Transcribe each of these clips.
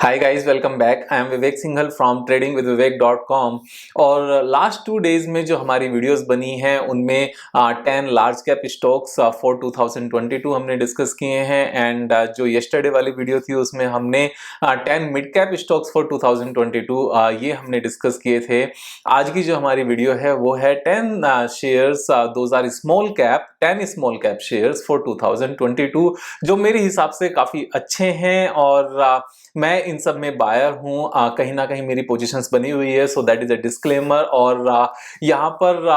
Hi guys, welcome back. I am Vivek Singhal from tradingwithvivek.com। और last 2 days में जो हमारी वीडियोस बनी हैं उनमें 10 लार्ज कैप स्टॉक्स फॉर 2022 हमने डिस्कस किए हैं। एंड जो येस्टरडे वाली वीडियो थी उसमें हमने 10 मिड कैप स्टॉक्स फॉर 2022 ये हमने डिस्कस किए थे। आज की जो हमारी वीडियो है वो है 10 shares, those are small cap, 10 small cap shares for 2022 जो मेरे हिसाब से काफी अच्छे हैं और मैं इन सब में बायर हूं। कहीं ना कहीं मेरी पोजीशंस बनी हुई है, so that is a disclaimer. और यहाँ पर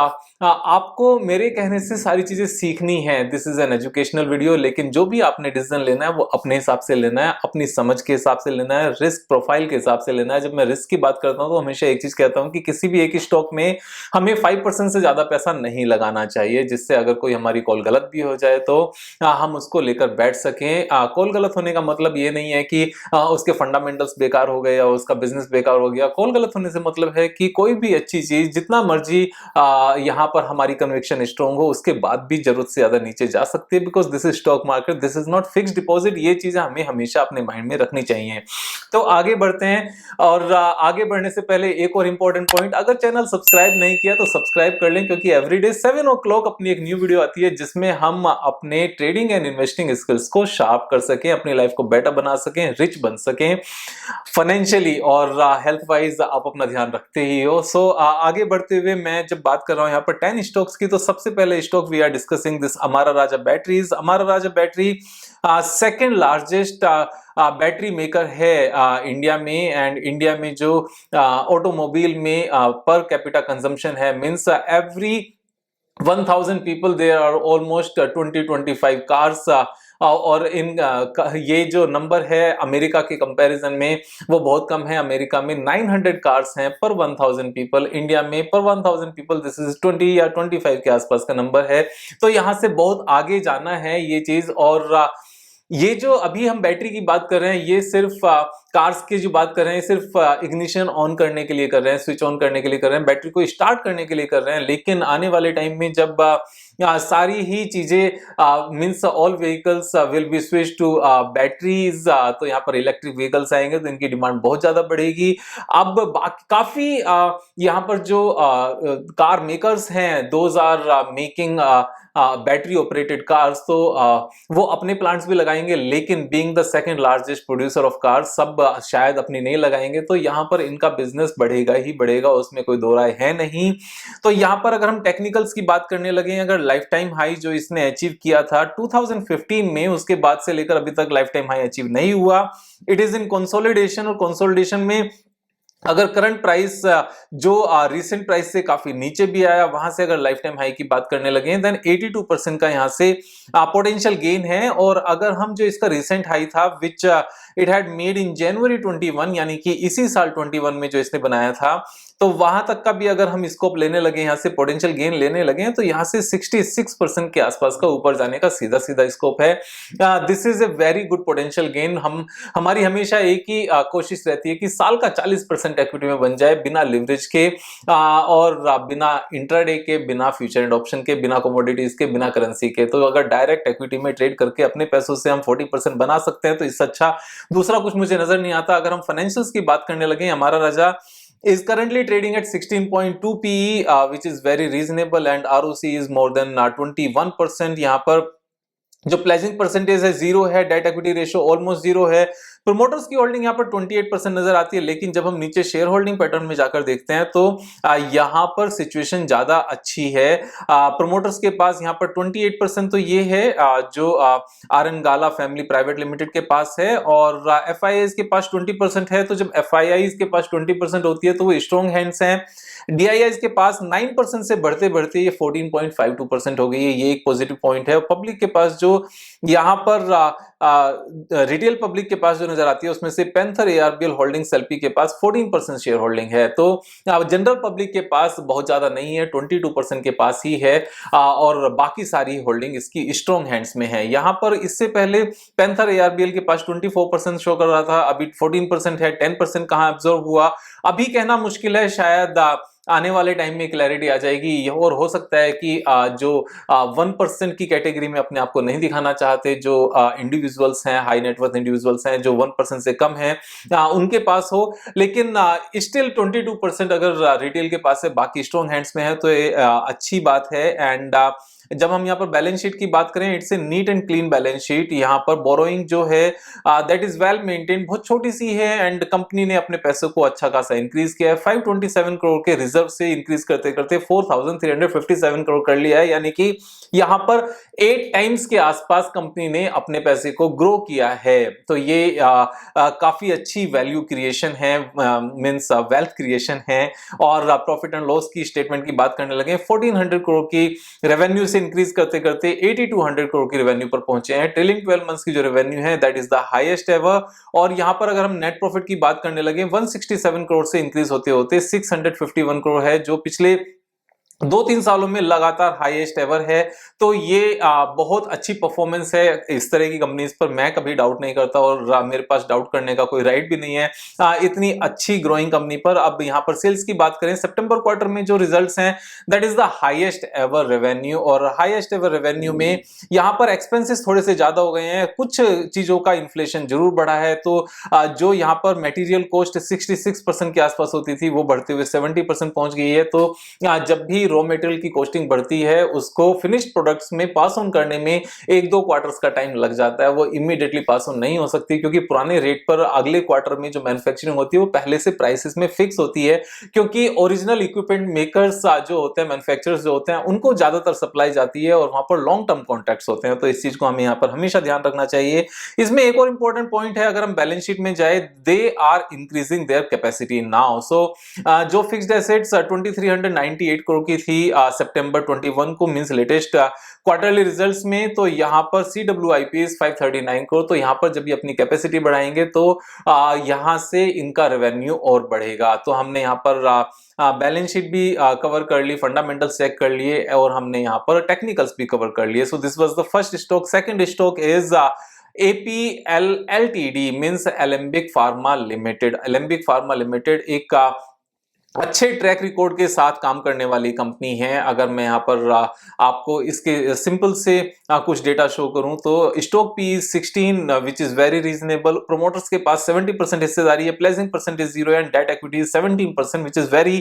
आपको मेरे कहने से सारी चीजें सीखनी है। This is an educational video, लेकिन जो भी आपने डिसीजन लेना है वो अपने हिसाब से लेना है, अपनी समझ के हिसाब से लेना है, रिस्क प्रोफाइल के हिसाब से लेना है। जब मैं रिस्क की बात करता हूं तो हमेशा एक चीज कहता हूं कि किसी भी एक स्टॉक में हमें 5% से ज्यादा पैसा नहीं लगाना चाहिए, जिससे अगर कोई हमारी कॉल गलत भी हो जाए तो हम उसको लेकर बैठ सकें। कॉल गलत होने का मतलब ये नहीं है कि उसके फंडामेंटल्स बेकार हो गए या उसका बिजनेस बेकार हो गया। कॉल गलत होने से मतलब है कि कोई भी अच्छी चीज जितना मर्जी यहाँ पर हमारी कन्विक्शन स्ट्रॉन्ग हो उसके बाद भी जरूरत से ज्यादा नीचे जा सकती है, because this is stock market, this is not fixed deposit. ये चीजें हमें हमेशा अपने माइंड में रखनी चाहिए। तो आगे बढ़ते हैं। और आगे बढ़ने से पहले एक और इंपॉर्टेंट पॉइंट, अगर चैनल सब्सक्राइब नहीं किया तो सब्सक्राइब कर लें, क्योंकि एवरीडे 7 o'clock अपनी एक न्यू वीडियो आती है जिसमें हम अपने ट्रेडिंग एंड इन्वेस्टिंग स्किल्स को शार्प कर सकें, अपनी लाइफ को बेटर बना सकें, रिच बन सकें फाइनेंशियली और हेल्थ वाइज। आप अपना ध्यान रखते ही हो। सो आगे बढ़ते हुए मैं जब बात कर रहा हूं यहाँ पर 10 स्टॉक्स की, तो सबसे पहले stock we are discussing this Amara Raja batteries. Amara Raja battery second largest battery maker है इंडिया में। एंड इंडिया में जो ऑटोमोबाइल में पर कैपिटा कंजम्पशन है, means every 1000 people there are almost 20-25 cars। और ये जो नंबर है अमेरिका के कंपैरिजन में वो बहुत कम है। अमेरिका में 900 कार्स हैं पर 1000 पीपल, इंडिया में पर 1000 पीपल दिस इज 20 या 25 के आसपास का नंबर है। तो यहां से बहुत आगे जाना है ये चीज। और ये जो अभी हम बैटरी की बात कर रहे हैं ये सिर्फ कार्स की जो बात कर रहे हैं सिर्फ इग्निशन ऑन करने के लिए कर रहे हैं, स्विच ऑन करने के लिए कर रहे हैं, बैटरी को स्टार्ट करने के लिए कर रहे हैं। लेकिन आने वाले टाइम में जब सारी ही चीजें means all vehicles will be switch to batteries, तो यहाँ पर इलेक्ट्रिक व्हीकल्स आएंगे तो इनकी डिमांड बहुत ज्यादा बढ़ेगी। अब काफी यहाँ पर जो कार मेकर्स हैं those are making battery operated cars, तो वो अपने प्लांट्स भी लगाएंगे, लेकिन being the second largest producer of cars सब शायद अपनी नहीं लगाएंगे। तो यहाँ पर इनका बिजनेस बढ़ेगा ही बढ़ेगा, उसमें कोई दो राय है नहीं। तो यहाँ पर अगर हम टेक्निकल्स की बात करने लगे, अगर लाइफ टाइम हाई जो इसने अचीव किया था 2015 में, उसके बाद से लेकर अभी तक लाइफ टाइम हाई अचीव नहीं हुआ। इट इज इन कंसोलिडेशन, और कंसोलिडेशन में अगर करंट प्राइस जो रिसेंट प्राइस से काफी नीचे भी आया, वहां से अगर लाइफ टाइम हाई की बात करने लगे देन 82% का यहां से पोटेंशियल गेन है। और अगर हम जो इसका रिसेंट हाई था which it had made in January 21, यानी कि इसी साल 21 में जो इसने बनाया था, तो वहां तक का भी अगर हम स्कोप लेने लगे, यहां से पोटेंशियल गेन लेने लगे, तो यहां से 66% के आसपास का ऊपर जाने का सीधा सीधा स्कोप है। This is a very good potential gain. हमारी हमेशा एक ही कोशिश रहती है कि साल का 40% इक्विटी में बन जाए, बिना लिवरेज के और बिना इंट्राडे के, बिना फ्यूचर एंड ऑप्शन के, बिना कमोडिटीज के, बिना करेंसी के। तो अगर डायरेक्ट इक्विटी में ट्रेड करके अपने पैसों से हम 40% बना सकते हैं तो इससे अच्छा दूसरा कुछ मुझे नजर नहीं आता। अगर हम फाइनेंशियल्स की बात करने लगे, हमारा राजा is currently trading at 16.2 PE, which is very reasonable, and ROC is more than 21%। यहाँ पर जो प्लेजिंग परसेंटेज है जीरो है, debt equity ratio almost zero है। प्रोमोटर्स की होल्डिंग यहाँ पर 28% नजर आती है, लेकिन जब हम नीचे शेयर होल्डिंग पैटर्न में जाकर देखते हैं तो यहाँ पर सिचुएशन ज्यादा अच्छी है। प्रोमोटर्स के पास यहाँ पर 28%, तो ये है जो आरएन गाला फैमिली प्राइवेट लिमिटेड के पास है, और एफआईआईज के पास 20% है। तो जब एफआईआईज के पास 20% होती है तो वो स्ट्रॉन्ग हैंड्स हैं। डीआईआईज के पास 9% से बढ़ते बढ़ते ये 14.52% हो गई है, ये एक पॉजिटिव पॉइंट है। और पब्लिक के पास जो यहाँ पर रिटेल पब्लिक के पास जो नजर आती है उसमें से पैंथर एआरबीएल होल्डिंग्स एलपी के पास 14% शेयर होल्डिंग है। तो जनरल पब्लिक के पास बहुत ज्यादा नहीं है, 22% के पास ही है, और बाकी सारी होल्डिंग इसकी स्ट्रॉन्ग हैंड्स में है। यहाँ पर इससे पहले पैंथर एआरबीएल के पास 24% शो कर रहा था, अभी 14% है। 10% कहां एब्जॉर्ब हुआ अभी कहना मुश्किल है, शायद आने वाले टाइम में क्लैरिटी आ जाएगी। और हो सकता है कि जो 1% की कैटेगरी में अपने आप को नहीं दिखाना चाहते, जो इंडिविजुअल्स हैं, हाई नेटवर्थ इंडिविजुअल्स हैं, जो 1% से कम हैं, उनके पास हो। लेकिन स्टिल 22% अगर रिटेल के पास है, बाकी स्ट्रॉन्ग हैंड्स में है, तो ये अच्छी बात है। एंड जब हम यहाँ पर बैलेंस शीट की बात करें, it's a neat and clean balance sheet. यहाँ पर बोरोइंग जो है दैट इज वेल मेंटेन, बहुत छोटी सी है। एंड कंपनी ने अपने पैसों को अच्छा खासा इंक्रीज किया है। 527 करोड़ के रिजर्व से इंक्रीज करते करते 4357 करोड़ कर लिया है, यानी कि यहाँ पर 8 टाइम्स के आसपास कंपनी ने अपने पैसे को ग्रो किया है। तो ये काफी अच्छी वैल्यू क्रिएशन है, मींस वेल्थ क्रिएशन है। और प्रॉफिट एंड लॉस की स्टेटमेंट की बात करने लगे, 1400 करोड़ की रेवेन्यू से इंक्रीज करते करते 8200 करोड़ की रेवेन्यू पर पहुंचे हैं। ट्रेलिंग 12 मंथ्स की जो रेवेन्यू है that is the highest ever. और यहां पर अगर हम नेट प्रॉफिट की बात करने लगे, 167 करोड़ से इंक्रीज होते होते 651 करोड़ है, जो पिछले 2-3 सालों में लगातार हाईएस्ट एवर है। तो ये बहुत अच्छी परफॉर्मेंस है। इस तरह की कंपनीज पर मैं कभी डाउट नहीं करता, और मेरे पास डाउट करने का कोई राइट भी नहीं है इतनी अच्छी ग्रोइंग कंपनी पर। अब यहाँ पर सेल्स की बात करें, सितंबर क्वार्टर में जो रिजल्ट्स हैं that is the highest ever revenue. और हाईएस्ट एवर रेवेन्यू में यहाँ पर एक्सपेंसेस थोड़े से ज्यादा हो गए हैं, कुछ चीजों का इन्फ्लेशन जरूर बढ़ा है। तो जो यहाँ पर मटेरियल कॉस्ट 66% के आसपास होती थी, वो बढ़ते हुए 70% पहुंच गई है। तो जब भी रॉ मटेरियल की कॉस्टिंग बढ़ती है, उसको फिनिश्ड प्रोडक्ट्स में पास ऑन करने में 1-2 क्वार्टर्स का टाइम लग जाता है। वो इमीडिएटली पास ऑन नहीं हो सकती, क्योंकि पुराने रेट पर अगले क्वार्टर में जो मैन्युफैक्चरिंग होती है वो पहले से प्राइसेस में फिक्स होती है, क्योंकि ओरिजिनल इक्विपमेंट मेकर्स जो होते हैं, मैन्युफैक्चरर्स जो होते हैं, उनको ज्यादातर सप्लाई जाती है और वहां पर लॉन्ग टर्म कॉन्ट्रैक्ट्स होते हैं। तो इस चीज को हमें यहाँ पर हमेशा ध्यान रखना चाहिए। इसमें एक और इंपॉर्टेंट पॉइंट है, अगर हम बैलेंस शीट में जाए, they are increasing their capacity now. So जो फिक्स्ड एसेट्स 2398 करोड़ की थी सितंबर 21 को, मींस लेटेस्ट क्वार्टरली रिजल्ट्स में, तो यहां पर CWIP 539 करोड़। तो यहां पर जब ये अपनी कैपेसिटी बढ़ाएंगे तो यहां से इनका रेवेन्यू और बढ़ेगा। तो हमने यहां पर बैलेंस शीट भी कवर कर ली, फंडामेंटल्स चेक कर लिए, और हमने यहां पर टेक्निकल्स भी कवर कर लिए। So this was the first stock. Second stock is APL Ltd, means Alembic pharma limited. Alembic pharma limited एक अच्छे ट्रैक रिकॉर्ड के साथ काम करने वाली कंपनी है। अगर मैं यहाँ पर आपको इसके सिंपल से कुछ डेटा शो करूं, तो stock P 16 which is very reasonable. Promoters के पास 70% हिस्सेदारी है, pledging percentage 0 and debt equity 17% which is very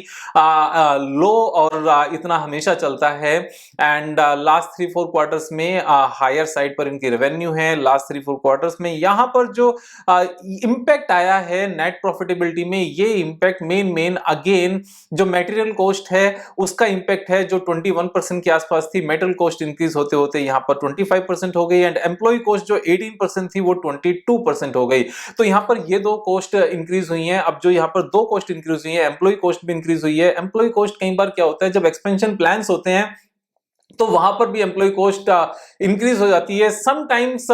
low, और इतना हमेशा चलता है। एंड लास्ट 3-4 क्वार्टर्स में हायर साइड पर इनकी रेवेन्यू है। लास्ट 3-4 क्वार्टर्स में यहाँ पर जो इंपैक्ट आया है नेट प्रॉफिटेबिलिटी में, ये इंपैक्ट मेन अगेन जो मटेरियल कॉस्ट है उसका इंपैक्ट है, जो 21% के आसपास थी। मेटल कॉस्ट इंक्रीज होते होते यहां पर 25% हो गई, एंड एम्प्लॉय कॉस्ट जो 18% थी वो 22% हो गई। तो यहां पर ये दो कॉस्ट इंक्रीज हुई हैं। अब जो यहां पर दो कॉस्ट इंक्रीज हुई है, एम्प्लॉय कॉस्ट भी इंक्रीज हुई है। एम्प्लॉय कॉस्ट कई बार क्या होता है, जब एक्सपेंशन प्लान्स होते हैं तो वहां पर भी एम्प्लॉय कॉस्ट इंक्रीज हो जाती है। समटाइम्स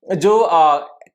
जो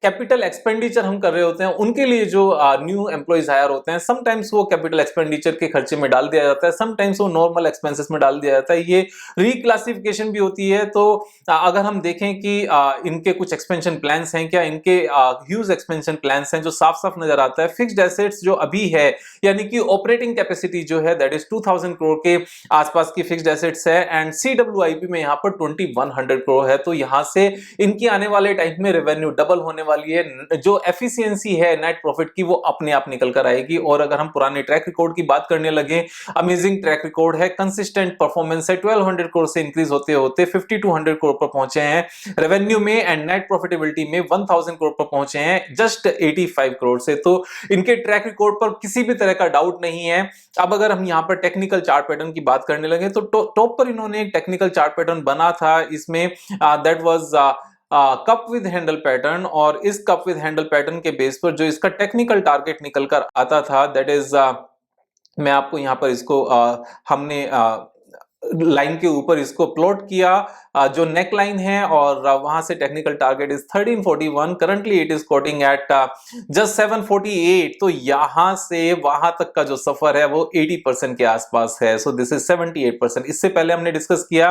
कैपिटल एक्सपेंडिचर हम कर रहे होते हैं, उनके लिए जो न्यू एम्प्लॉइज हायर होते हैं, समटाइम्स वो कैपिटल एक्सपेंडिचर के खर्चे में डाल दिया जाता है, समटाइम्स वो नॉर्मल एक्सपेंसेस में डाल दिया जाता है। ये रिक्लासिफिकेशन भी होती है। तो अगर हम देखें कि इनके कुछ एक्सपेंशन प्लान्स हैं क्या, इनके ह्यूज एक्सपेंशन प्लान्स हैं, जो साफ साफ नजर आता है। फिक्स्ड एसेट्स जो अभी है, यानी कि ऑपरेटिंग कैपेसिटी जो है दैट इज 2000 करोड़ के आसपास की फिक्स्ड एसेट्स है, एंड CWIP में यहाँ पर 2100 करोड़ है। तो यहाँ से इनकी आने वाले टाइम में रेवेन्यू डबल होने वाली है। जो एफिशिएंसी है नेट प्रॉफिट की, वो अपने आप निकल कर आएगी। और अगर हम पुराने ट्रैक रिकॉर्ड की बात करने लगे, अमेजिंग ट्रैक रिकॉर्ड है, कंसिस्टेंट परफॉर्मेंस है। 1200 करोड़ से इंक्रीज होते होते 5200 करोड़ पर पहुंचे हैं रेवेन्यू में, एंड नेट प्रॉफिटेबिलिटी में 1000 करोड़ पर पहुंचे हैं जस्ट 85 करोड़ से। तो इनके ट्रैक रिकॉर्ड पर किसी भी तरह का डाउट नहीं है। अब अगर हम यहां पर टेक्निकल चार्ट पैटर्न की बात करने लगे, तो टॉप पर इन्होंने एक टेक्निकल चार्ट पैटर्न बना था। इसमें that was cup with handle pattern, और इस कप विद हैंडल पैटर्न के बेस पर जो इसका टेक्निकल टारगेट निकल कर आता था दैट इज, मैं आपको यहां पर इसको हमने लाइन के ऊपर इसको प्लॉट किया। जो नेक लाइन है और वहां से technical target is 1341, currently it is quoting at just 748। तो यहां से वहां तक का जो सफर है वो 80% के आसपास है। So this is 78%। इससे पहले हमने डिस्कस किया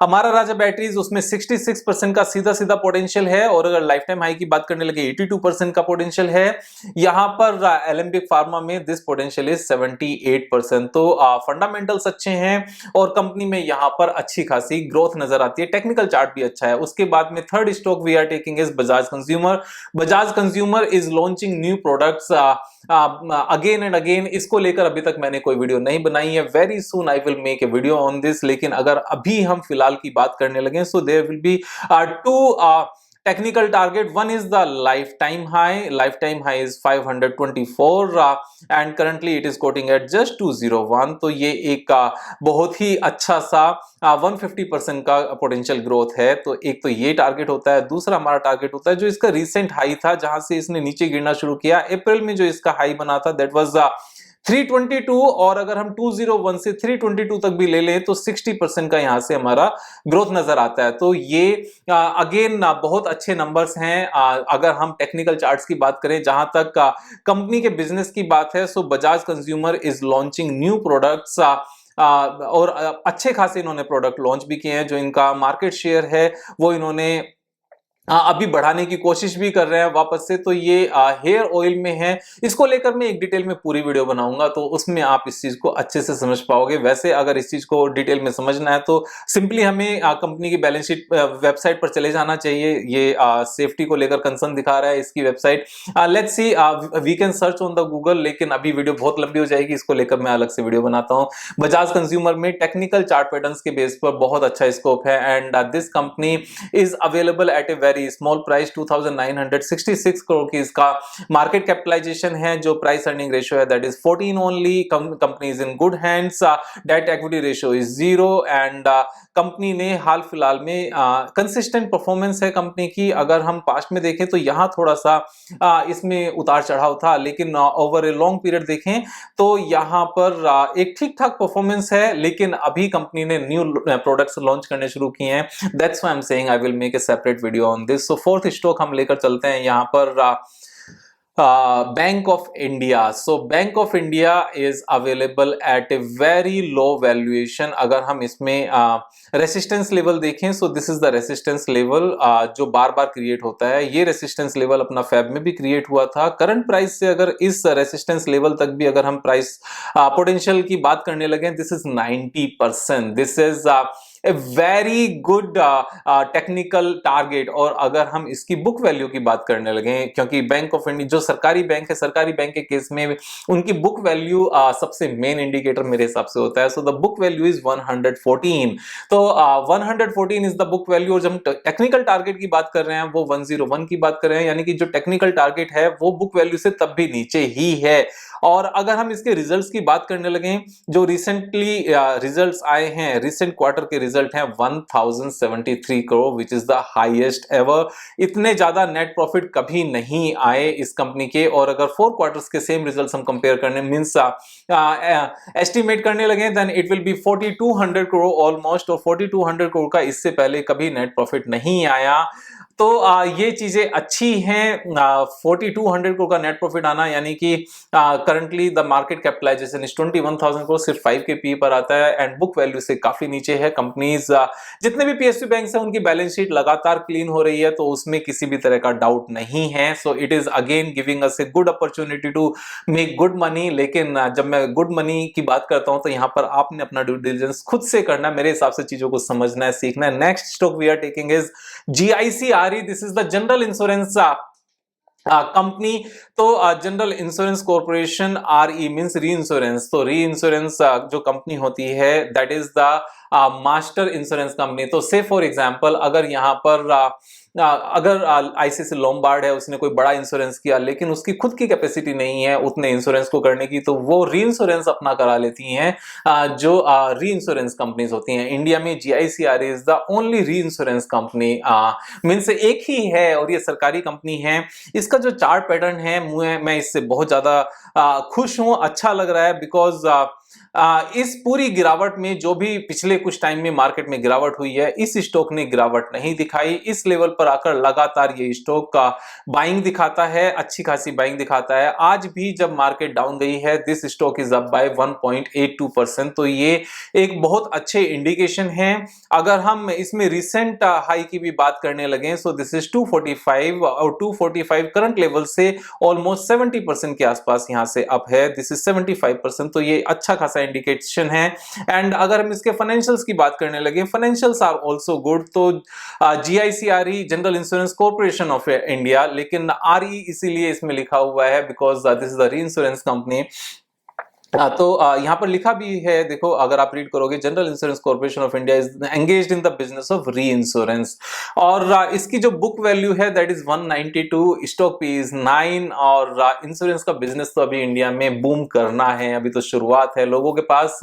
हमारा राजा बैटरीज, उसमें 66% का सीधा सीधा पोटेंशियल है, और अगर लाइफ टाइम हाई की बात करने लगे 82% का पोटेंशियल है। यहां पर एलेंबिक फार्मा में दिस पोटेंशियल इज 78%। तो फंडामेंटल्स अच्छे हैं और कंपनी में यहां पर अच्छी खासी ग्रोथ नजर आती है, टेक्निकल चार्ट भी अच्छा है। उसके बाद में third stock we are taking is Bajaj Consumer. Bajaj consumer is launching new products again and again. इसको लेकर अभी तक मैंने कोई वीडियो नहीं बनाई है, very soon I will make a video on this. लेकिन अगर अभी हम फिलहाल की बात करने लगे, so there will be two technical target. One is the lifetime high is 524 and currently it is quoting at just 201। तो ये एक बहुत ही अच्छा सा 150% का पोटेंशियल ग्रोथ है। तो एक तो ये टारगेट होता है, दूसरा हमारा टारगेट होता है जो इसका रिसेंट हाई था, जहां से इसने नीचे गिरना शुरू किया अप्रैल में, जो इसका हाई बना था दैट वाज 322। और अगर हम 201 से 322 तक भी ले लें तो 60% का यहां से हमारा ग्रोथ नजर आता है। तो ये अगेन बहुत अच्छे नंबर्स हैं। अगर हम टेक्निकल चार्ट्स की बात करें, जहां तक कंपनी के बिजनेस की बात है, so Bajaj consumer is launching new products और अच्छे खासे इन्होंने प्रोडक्ट लॉन्च भी किए हैं। जो इनका मार्केट शेयर है वो इन्होंने अभी बढ़ाने की कोशिश भी कर रहे हैं वापस से। तो ये हेयर ऑयल में है, इसको लेकर मैं एक डिटेल में पूरी वीडियो बनाऊंगा, तो उसमें आप इस चीज को अच्छे से समझ पाओगे। वैसे अगर इस चीज को डिटेल में समझना है तो सिंपली हमें कंपनी की बैलेंस शीट वेबसाइट पर चले जाना चाहिए। ये सेफ्टी को लेकर कंसर्न दिखा रहा है इसकी website. Let's see, we can search on the Google, लेकिन अभी वीडियो बहुत लंबी हो जाएगी, इसको लेकर मैं अलग से वीडियो बनाता हूँ। बजाज कंज्यूमर में टेक्निकल चार्ट पैटर्न्स के बेस पर बहुत अच्छा स्कोप है and this company is available at a very small price, 2966 crore की इसका मार्केट कैपिटलाइजेशन है। जो प्राइस अर्निंग रेशियो है that is 14 only. Company is in good hands, debt equity ratio is 0 and company ने हाल फिलहाल में कंसिस्टेंट परफॉर्मेंस है company की। अगर हम पास्ट में देखें तो यहां थोड़ा सा इसमें उतार चढ़ाव था, लेकिन ओवर ए लॉन्ग पीरियड देखें तो यहां पर एक ठीक ठाक परफॉर्मेंस है। लेकिन अभी कंपनी ने न्यू प्रोडक्ट्स लॉन्च करने शुरू किए हैं, that's why I am saying I will make A separate video on this. So fourth stock हम लेकर चलते हैं यहां पर bank of India. So bank of India is available at a very low valuation. अगर हम इसमें रेसिस्टेंस लेवल देखें, so this is the resistance level जो बार बार क्रिएट होता है। ये रेसिस्टेंस लेवल अपना फैब में भी क्रिएट हुआ था। करंट प्राइस से अगर इस रेसिस्टेंस लेवल तक भी अगर हम प्राइस पोटेंशियल की बात करने लगे, this is 90%। This is a very good technical target. और अगर हम इसकी बुक वैल्यू की बात करने लगे, क्योंकि बैंक ऑफ इंडिया जो सरकारी बैंक है, सरकारी बैंक के केस में उनकी बुक वैल्यू सबसे मेन इंडिकेटर मेरे हिसाब से होता है। So the book value is 114। तो 114 इज द बुक वैल्यू। और जब हम टेक्निकल टारगेट की बात कर रहे हैं वो 101 की बात कर रहे हैं, यानी कि जो टेक्निकल टारगेट है वो बुक वैल्यू से तब भी नीचे ही है। और अगर हम इसके रिजल्ट्स की बात करने लगे, जो रिसेंटली रिजल्ट्स आए हैं, रिसेंट क्वार्टर के रिजल्ट हैं 1073 crore, which is the highest ever. इतने ज्यादा नेट प्रॉफिट कभी नहीं आए इस कंपनी के। और अगर 4 क्वार्टर्स के सेम रिजल्ट्स हम कंपेयर करने मींस एस्टिमेट करने लगे, then it will be 4200 crore almost. और 4200 करोड़ का इससे पहले कभी नेट प्रॉफिट नहीं आया। तो ये चीजें अच्छी हैं। 4200 करोड़ का नेट प्रॉफिट आना, यानी कि currently the market capitalisation is 21,000 crore, सिर्फ 5 के पी पर आता है एंड बुक वैल्यू से काफी नीचे है। कंपनीज जितने भी पीएसयू बैंक्स हैं उनकी बैलेंस शीट लगातार क्लीन हो रही है, तो उसमें किसी भी तरह का डाउट नहीं है। So it is again giving us a good opportunity to make good money. लेकिन जब मैं गुड मनी की बात करता हूं तो यहां पर आपने अपना ड्यू डिलिजेंस खुद से करना है, मेरे हिसाब से चीजों को समझना है, सीखना है। Next stock we are taking is GIC-RE। This is the general insurance company. तो general insurance corporation, RE means reinsurance. तो री इंश्योरेंस जो कंपनी होती है that is the master insurance company. तो से फॉर एग्जांपल अगर यहाँ पर अगर ICICI लोम्बार्ड है, उसने कोई बड़ा इंश्योरेंस किया लेकिन उसकी खुद की कैपेसिटी नहीं है उतने इंश्योरेंस को करने की, तो वो री इंश्योरेंस अपना करा लेती हैं जो री इंश्योरेंस कंपनीज होती हैं। इंडिया में GIC-RE इज द ओनली री इंश्योरेंस कंपनी, मीन्स एक ही है और ये सरकारी कंपनी है। इसका जो चार्ट पैटर्न है मैं इससे बहुत ज्यादा खुश हूं, अच्छा लग रहा है, बिकॉज इस पूरी गिरावट में जो भी पिछले कुछ टाइम में मार्केट में गिरावट हुई है, इस स्टॉक ने गिरावट नहीं दिखाई। इस लेवल पर आकर लगातार ये स्टॉक का बाइंग दिखाता है, अच्छी खासी बाइंग दिखाता है। आज भी जब मार्केट डाउन गई है, this stock is up by 1.82%, तो ये एक बहुत अच्छे इंडिकेशन है। अगर हम इसमें रिसेंट हाई की भी बात करने लगे, सो दिस इज 245 और 245 करंट लेवल से ऑलमोस्ट 70% के आसपास यहां से अप है। दिस इज 75%, तो ये अच्छा खासा इंडिकेशन है। एंड अगर हम इसके फाइनेंशियल्स की बात करने लगे, फाइनेंशियल्स आर आल्सो गुड। तो GIC Re, general insurance corporation of India, लेकिन आरई इसीलिए इसमें लिखा हुआ है बिकॉज दिस इज द री इंश्योरेंस कंपनी। तो यहाँ पर लिखा भी है, देखो अगर आप रीड करोगे, general insurance corporation of India is engaged in the business of री इंश्योरेंस, और इसकी जो बुक वैल्यू है that is 192, stock P is 9, और इंश्योरेंस का बिजनेस तो अभी इंडिया में बूम करना है, अभी तो शुरुआत है। लोगों के पास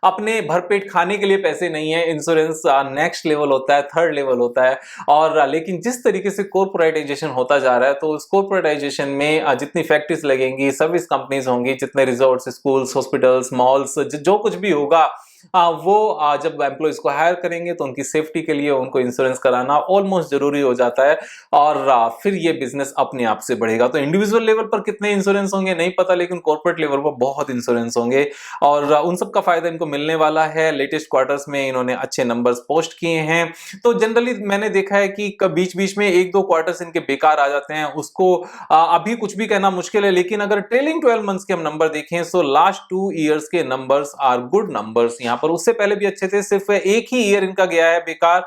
अपने भरपेट खाने के लिए पैसे नहीं है। इंश्योरेंस नेक्स्ट लेवल होता है, थर्ड लेवल होता है। और लेकिन जिस तरीके से कॉर्पोरेटाइजेशन होता जा रहा है, तो उस कॉर्पोरेटाइजेशन में जितनी फैक्ट्रीज लगेंगी, सर्विस कंपनीज होंगी, जितने रिजॉर्ट्स, स्कूल्स, हॉस्पिटल्स, मॉल्स, जो कुछ भी होगा, वो जब एम्प्लॉइज को हायर करेंगे तो उनकी सेफ्टी के लिए उनको इंश्योरेंस कराना ऑलमोस्ट जरूरी हो जाता है, और फिर ये बिजनेस अपने आप से बढ़ेगा। तो इंडिविजुअल लेवल पर कितने इंश्योरेंस होंगे नहीं पता, लेकिन कॉर्पोरेट लेवल पर बहुत इंश्योरेंस होंगे, और उन सब का फायदा इनको मिलने वाला है। लेटेस्ट क्वार्टर्स में इन्होंने अच्छे नंबर्स पोस्ट किए हैं। तो जनरली मैंने देखा है कि बीच बीच में 1-2 क्वार्टर्स इनके बेकार आ जाते हैं, उसको अभी कुछ भी कहना मुश्किल है। लेकिन अगर ट्रेलिंग 12 मंथ्स के हम नंबर देखें, सो लास्ट 2 ईयर्स के नंबर्स आर गुड नंबर्स। यहाँ पर उससे पहले भी अच्छे थे, सिर्फ एक ही ईयर इनका गया है बेकार,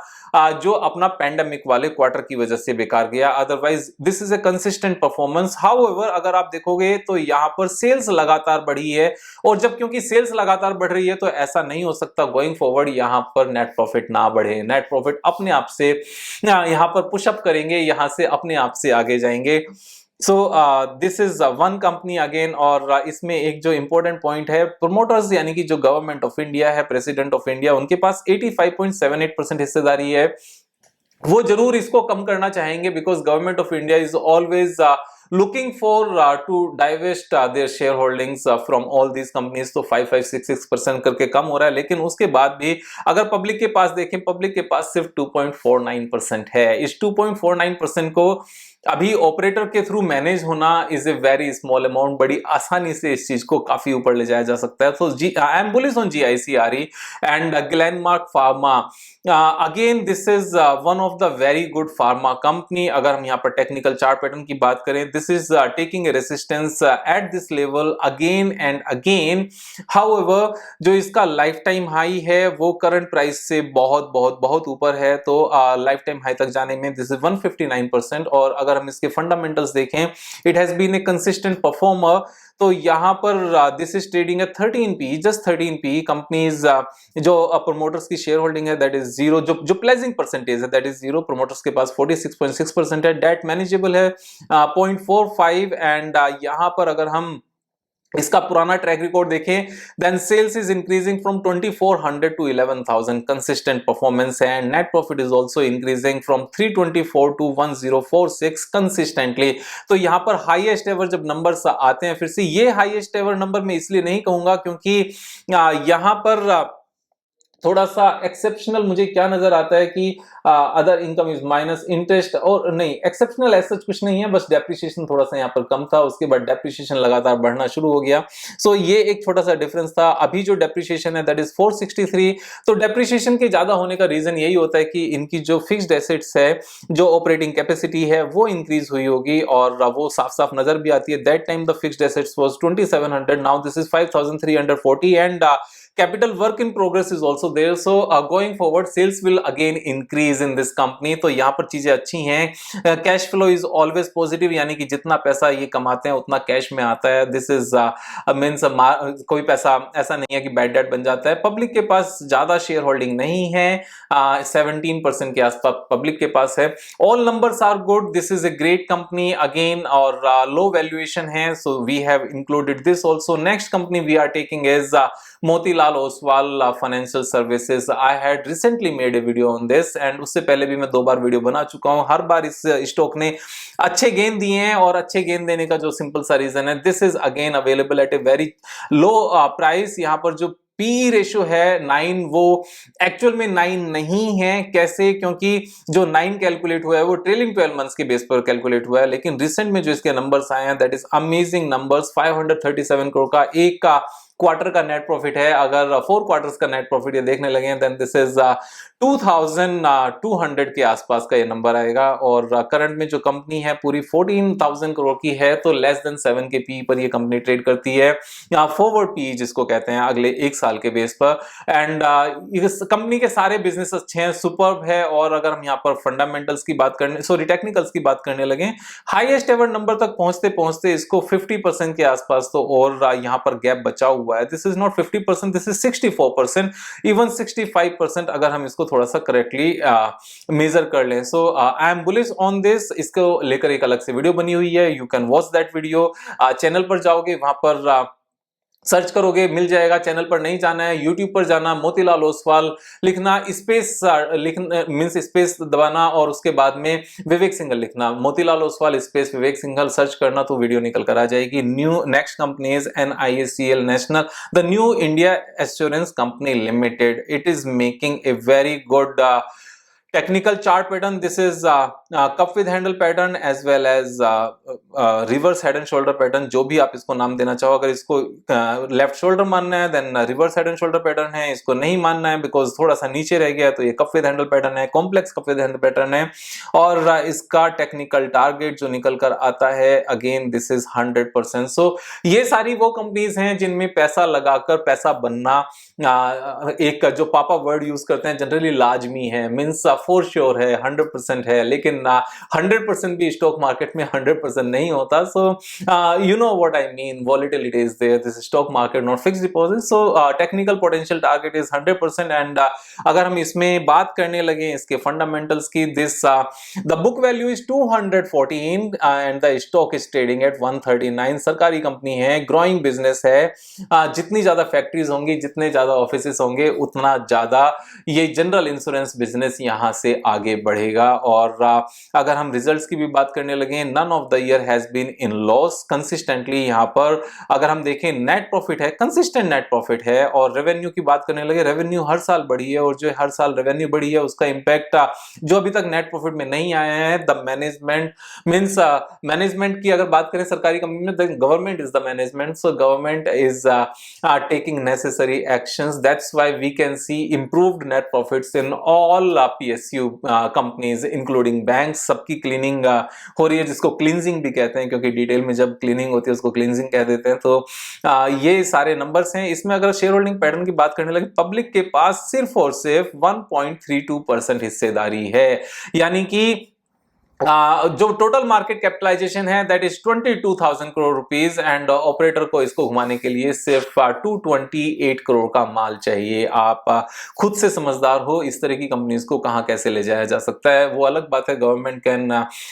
जो अपना पैंडेमिक वाले क्वार्टर की वजह से बेकार गया। Otherwise this is A consistent performance. However अगर आप देखोगे तो यहाँ पर सेल्स लगातार बढ़ी है, और जब क्योंकि सेल्स लगातार बढ़ रही है तो ऐसा नहीं हो सकता गोइंग फॉरवर्ड यहाँ पर नेट प्रॉफिट ना बढ़े। नेट प्रॉफिट अपने आप से यहाँ पर पुशअप करेंगे, यहाँ से अपने आप से आगे जाएंगे। So this is one company again, और इसमें एक जो इंपॉर्टेंट पॉइंट है, प्रोमोटर्स यानी कि जो गवर्नमेंट ऑफ इंडिया है, प्रेसिडेंट ऑफ इंडिया, उनके पास 85.78% हिस्सेदारी है। वो जरूर इसको कम करना चाहेंगे, because government of India is always looking for to divest their shareholdings from all these companies। तो 5-5-6% करके कम हो रहा है, लेकिन उसके बाद भी अगर पब्लिक के पास देखें, पब्लिक के पास सिर्फ 2.49% है। इस 2.49% को अभी ऑपरेटर के थ्रू मैनेज होना is a very small amount, बड़ी आसानी से इस चीज को काफी ऊपर ले जाया जा सकता है। तो आई am bullish on GIC Re and Glenmark pharma. Again this is one of the very good pharma company. अगर हम यहाँ पर टेक्निकल चार्ट पैटर्न की बात करें, this is taking a resistance at this level again and again. However जो इसका life time high है वो करंट प्राइस से बहुत बहुत बहुत ऊपर है, तो लाइफ टाइम हाई तक जाने में दिस इज 159%। और अगर हम इसके फंडामेंटल्स देखें, it has been a consistent performer. तो यहां पर this is trading at 13p, just 13p। Companies जो प्रमोटर्स की शेयर होल्डिंग है दैट इज 0, जो प्लेजिंग परसेंटेज है दैट इज 0। प्रमोटर्स के पास 46.6% है। डेट मैनेजेबल है 0.45। एंड यहां पर अगर हम इसका पुराना ट्रैक रिकॉर्ड देखें, then sales is increasing from 2400 to 11,000, consistent performance है। Net profit is also increasing from 324 to 1046 consistently. तो यहां पर हाईएस्ट एवर जब नंबर्स आते हैं, फिर से ये हाईएस्ट एवर नंबर मैं इसलिए नहीं कहूंगा क्योंकि यहां पर थोड़ा सा एक्सेप्शनल मुझे क्या नजर आता है कि other income is minus interest, और नहीं एक्सेप्शनल ऐसा कुछ नहीं है, बस डेप्रिसिएशन थोड़ा सा यहाँ पर कम था, उसके बाद डेप्रिसिएशन लगातार बढ़ना शुरू हो गया। सो ये एक छोटा सा डिफरेंस था। अभी जो डेप्रिसिएशन है दैट इज 463। तो डेप्रिसिएशन के ज्यादा होने का रीजन यही होता है कि इनकी जो फिक्स्ड एसेट्स है, जो ऑपरेटिंग कैपेसिटी है, वो इंक्रीज हुई होगी, और वो साफ साफ नजर भी आती है। That time the fixed assets was 2700, now this is 5340, and capital work in progress is also there। So going forward sales will again increase in this company। तो यहाँ पर चीजें अच्छी हैं। Cash flow is always positive, यानी कि जितना पैसा ये कमाते हैं उतना कैश में आता है। दिस इज मींस कोई पैसा ऐसा नहीं है कि बैड डेट बन जाता है। पब्लिक के पास ज्यादा शेयर होल्डिंग नहीं है, 17% के आसपास पब्लिक के पास है। All numbers are good, this is a great company again, और लो वैल्यूएशन है, so we have included this also. Next company we are taking is Motilal Motilal Oswal financial services, I had recently made a video on this and उससे पहले भी मैं 2 बार video बना चुका हूं। हर बार इस स्टॉक ने अच्छे गेन दिए हैं और अच्छे गेन देने का जो सिंपल सा रीजन है, this is again available at a very low price. यहां पर जो पी रेशियो है 9, वो एक्चुअल में 9 नहीं है। कैसे? क्योंकि जो 9 कैलकुलेट हुआ है वो ट्रेलिंग 12 मंथ्स के बेस पर कैलकुलेट हुआ है, लेकिन रिसेंट में जो इसके नंबर्स आए हैं that is amazing numbers. 537 crore का एक का क्वार्टर का नेट प्रॉफिट है। अगर 4 क्वार्टर्स का नेट प्रॉफिट ये देखने लगे हैं देन दिस इज 2200 के आसपास का ये नंबर आएगा। और करंट में जो कंपनी है पूरी 14,000 करोड़ की है, तो लेस देन 7 के पी पर ये कंपनी ट्रेड करती है, या फॉरवर्ड पी जिसको कहते हैं अगले 1 साल के बेस पर। एंड इस कंपनी के सारे बिजनेस अच्छे हैं, सुपर्ब है। और अगर हम यहाँ पर फंडामेंटल्स की बात करने, सॉरी टेक्निकल्स की बात करने लगे, हाईएस्ट एवर नंबर तक पहुंचते पहुंचते इसको 50% के आसपास तो और यहाँ पर गैप बचा हुआ है। This is not 50%, this is 64%, even 65% अगर हम इसको थोड़ा सा करेक्टली मेजर कर लें। So I am bullish on this. इसको लेकर एक अलग से वीडियो बनी हुई है, you can watch that video. Channel पर जाओगे, वहां पर सर्च करोगे मिल जाएगा। चैनल पर नहीं जाना है, यूट्यूब पर जाना, मोतीलाल ओसवाल लिखना, स्पेस लिखना मींस स्पेस दबाना और उसके बाद में विवेक सिंघल लिखना, मोतीलाल ओसवाल स्पेस विवेक सिंघल सर्च करना तो वीडियो निकल कर आ जाएगी। New next company is NIACL national, the new India assurance company limited. It is making a very good technical chart pattern. This is cup with handle pattern as well as reverse head and shoulder pattern, जो भी आप इसको नाम देना चाहो। अगर इसको left shoulder मानना है then reverse head and shoulder pattern है, इसको नहीं मानना है बिकॉज थोड़ा सा नीचे रह गया तो ये कप विद हैंडल पैटर्न है, complex cup with handle pattern है। और इसका टेक्निकल टारगेट जो निकल कर आता है अगेन दिस इज 100%। सो ये सारी वो कंपनीज हैं जिनमें पैसा लगाकर पैसा बनना एक जो पापा वर्ड यूज करते हैं जनरली लाजमी है, मीन्स फॉर श्योर है, 100% है। लेकिन 100% भी स्टॉक मार्केट में 100% नहीं होता। So you know what I mean, volatility is there, this stock market not fixed deposit. So technical potential target is 100%। And अगर हम इसमें बात करने लगे इसके फंडामेंटल्स की, this the book value is 214 and the stock is trading at 139। सरकारी company है, ग्रोइंग बिजनेस है, जितनी ज्यादा फैक्ट्रीज होंगी, जितने ज्यादा ऑफिसेस होंगे, उतना ज्यादा ये जनरल इंश्योरेंस बिजनेस यहां से आगे बढ़ेगा। और अगर हम रिजल्ट्स की भी बात करने लगे, none of the year has been in loss consistently. यहां पर अगर हम देखें नेट प्रॉफिट है, कंसिस्टेंट नेट प्रॉफिट है। और रेवेन्यू की बात करने लगे, रेवेन्यू हर साल बढ़ी है, और जो हर साल रेवेन्यू बढ़ी है उसका इंपैक्ट जो अभी तक नेट प्रॉफिट में नहीं आया है। द मैनेजमेंट मींस मैनेजमेंट की अगर बात करें सरकारी कंपनी में, the government is the management, so government is taking necessary actions, that's why we can see improved net profits in all PSU companies including banks. सबकी क्लीनिंग हो रही है, जिसको क्लींजिंग भी कहते हैं, क्योंकि डिटेल में जब क्लीनिंग होती है उसको क्लींजिंग कह देते हैं। तो ये सारे नंबर्स हैं। इसमें अगर शेयर होल्डिंग पैटर्न की बात करने लगे, पब्लिक के पास सिर्फ और सिर्फ 1.32% हिस्सेदारी है, यानी कि जो टोटल मार्केट कैपिटलाइजेशन है that is 22,000 crore rupees. And operator को इसको घुमाने के लिए सिर्फ 228 करोड़ का माल चाहिए। आप खुद से समझदार हो, इस तरह की कंपनीज को कहां कैसे ले जाया जा सकता है। वो अलग बात है, government can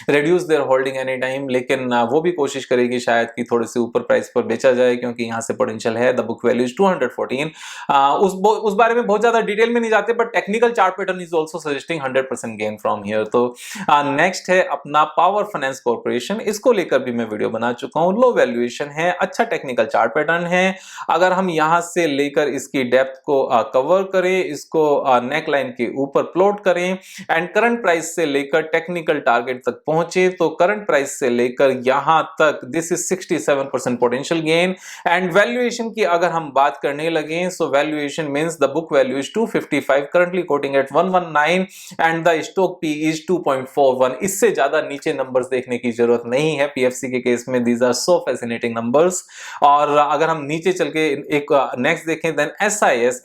reduce there holding any time, लेकिन वो भी कोशिश करेगी शायद कि थोड़े से ऊपर प्राइस पर बेचा जाए, क्योंकि यहां से पोटेंशियल है। The book value is 214। उस बारे में बहुत ज्यादा डिटेल में नहीं जाते, but technical chart pattern is also suggesting 100% gain from here. तो नेक्स्ट है अपना पावर फाइनेंस कॉर्पोरेशन, इसको लेकर भी मैं वीडियो बना चुका हूं। लो वैल्यूएशन है, अच्छा टेक्निकल चार्ट पैटर्न है। अगर हम यहां से लेकर इसकी डेप्थ को कवर करें, इसको नेक लाइन के ऊपर प्लॉट करें एंड करंट प्राइस से लेकर टेक्निकल टारगेट तक पहुंचे, तो करंट प्राइस से लेकर यहां तक this is 67% potential gain. And valuation की अगर हम बात करने लगे, so valuation means the book value is 255, currently quoting at 119 and the stock P is 2.41। इससे ज्यादा नीचे नंबर्स देखने की जरूरत नहीं है पीएफसी के केस में। These are so fascinating numbers. और अगर हम नीचे चल के एक नेक्स्ट देखें, then SIS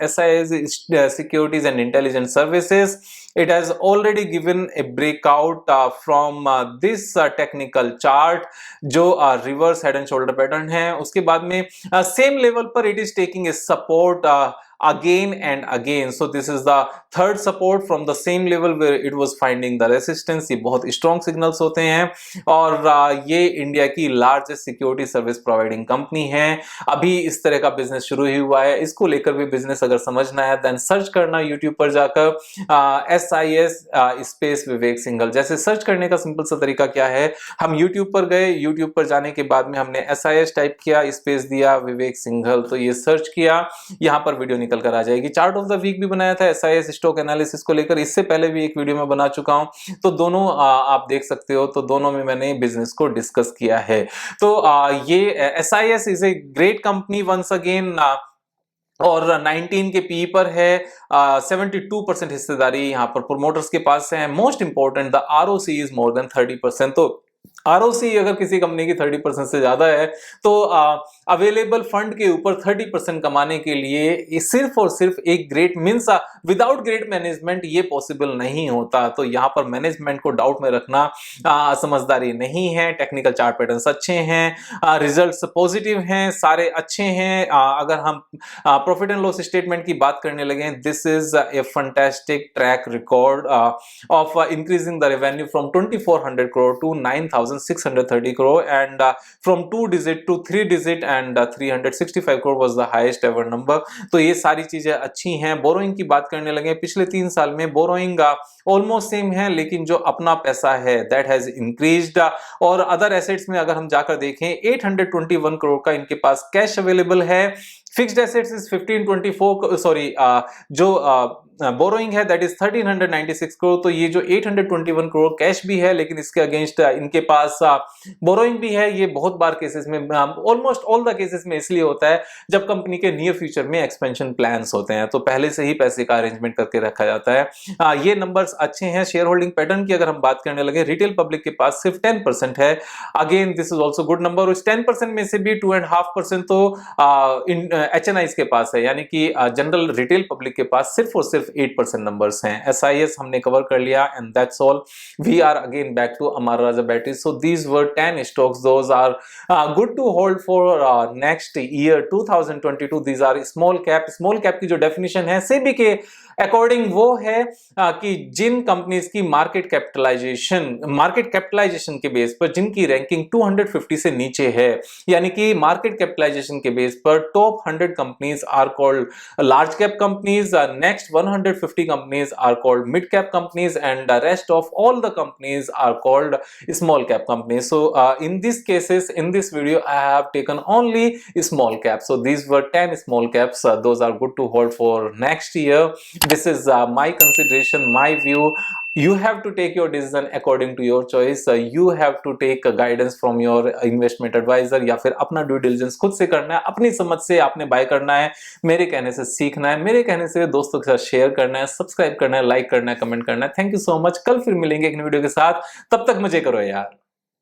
securities and intelligence services, it has already given a breakout from this technical chart जो reverse head and shoulder pattern है। उसके बाद में सेम लेवल पर it is taking a support again and again, so this is the third support from the same level where it was finding the resistance। ये बहुत strong signals होते हैं और ये इंडिया की largest security service providing company है। अभी इस तरह का बिजनेस शुरू ही हुआ है, इसको लेकर भी बिजनेस अगर समझना है देन सर्च करना यूट्यूब पर जाकर SIS स्पेस विवेक सिंघल। जैसे सर्च करने का सिंपल सा तरीका क्या है, हम यूट्यूब पर गए, यूट्यूब पर जाने के बाद में हमने SIS टाइप किया, स्पेस दिया विवेक सिंघल, तो ये सर्च किया, यहाँ पर वीडियो निकल कर आ जाएगी। चार्ट ऑफ द वीक भी बनाया था SIS स्टॉक एनालिसिस को लेकर, इससे पहले भी एक वीडियो में बना चुका हूं, तो दोनों आप देख सकते हो, तो दोनों में मैंने बिजनेस को डिस्कस किया है। तो ये SIS is a great company once again, और 19 के पी पर है, 72% हिस्सेदारी यहाँ पर प्रोमोटर्स के पास है। Most important the ROC is more than 30%। तो ROC अगर किसी कंपनी की 30% से ज्यादा है तो अवेलेबल फंड के ऊपर 30% कमाने के लिए सिर्फ और सिर्फ एक great means without great management ये पॉसिबल नहीं होता। तो यहाँ पर मैनेजमेंट को डाउट में रखना समझदारी नहीं है। टेक्निकल चार्ट पैटर्न्स अच्छे हैं, रिजल्ट्स पॉजिटिव हैं, सारे अच्छे हैं। अगर हम प्रॉफिट एंड लॉस स्टेटमेंट की बात करने लगे, this is a fantastic track record of increasing the revenue from 2400 crore to 9630 crore and from 2 digit to 3 digit and 365 crore was the highest ever number। तो ये सारी चीजें अच्छी हैं। बोरोइंग की बात करने लगे, पिछले 3 साल में बोरोइंग ऑलमोस्ट सेम है, लेकिन जो अपना पैसा है दैट हैज इंक्रीज्ड। और अदर एसेट्स में अगर हम जाकर देखें 821 करोड़ का इनके पास कैश अवेलेबल है। फिक्स्ड एसेट्स इज 1524 सॉरी जो बोरोइंग है दैट इज 1396 करोड़। तो ये जो 821 करोड़ कैश भी है, लेकिन इसके अगेंस्ट इनके पास बोरोइंग भी है। ये बहुत बार केसेस में, ऑलमोस्ट ऑल द केसेस में इसलिए होता है जब कंपनी के नियर फ्यूचर में एक्सपेंशन प्लान्स होते हैं, तो पहले से ही पैसे का अरेंजमेंट करके रखा जाता है। ये नंबर्स अच्छे हैं। शेयर होल्डिंग पैटर्न की अगर हम बात करने लगे, रिटेल पब्लिक के पास सिर्फ 10% है। Again this is also good number. उस 10% में से भी 2.5% तो HNIs के पास है, यानी कि जनरल रिटेल पब्लिक के पास सिर्फ और सिर्फ 8% नंबर्स हैं। SIS हमने कवर कर लिया and that's all. We are again back to Amara Raja batteries. So these were 10 stocks, those are good to hold for next year 2022। These are small cap. Small cap की जो डेफिनेशन है सेबी के according वो है कि जिन कंपनीज की मार्केट कैपिटलाइजेशन के बेस पर जिनकी रैंकिंग 250 से नीचे है, यानी कि मार्केट कैपिटलाइजेशन के बेस पर top 100 companies are called large cap companies, next 150 companies are called mid cap companies, and the rest of all the companies are called small cap companies। So in these cases, in this video I have taken only small caps। So these were 10 small caps, those are good to hold for next year। This is my consideration, my view। You have to take your decision according to your choice। You have to take guidance from your investment advisor, या फिर अपना due diligence खुद से करना है, अपनी समझ से आपने बाय करना है, मेरे कहने से सीखना है, मेरे कहने से दोस्तों के साथ शेयर करना है, सब्सक्राइब करना है, लाइक करना है, कमेंट करना है। Thank you so much. कल फिर मिलेंगे एक नई वीडियो के साथ, तब तक मजे करो यार।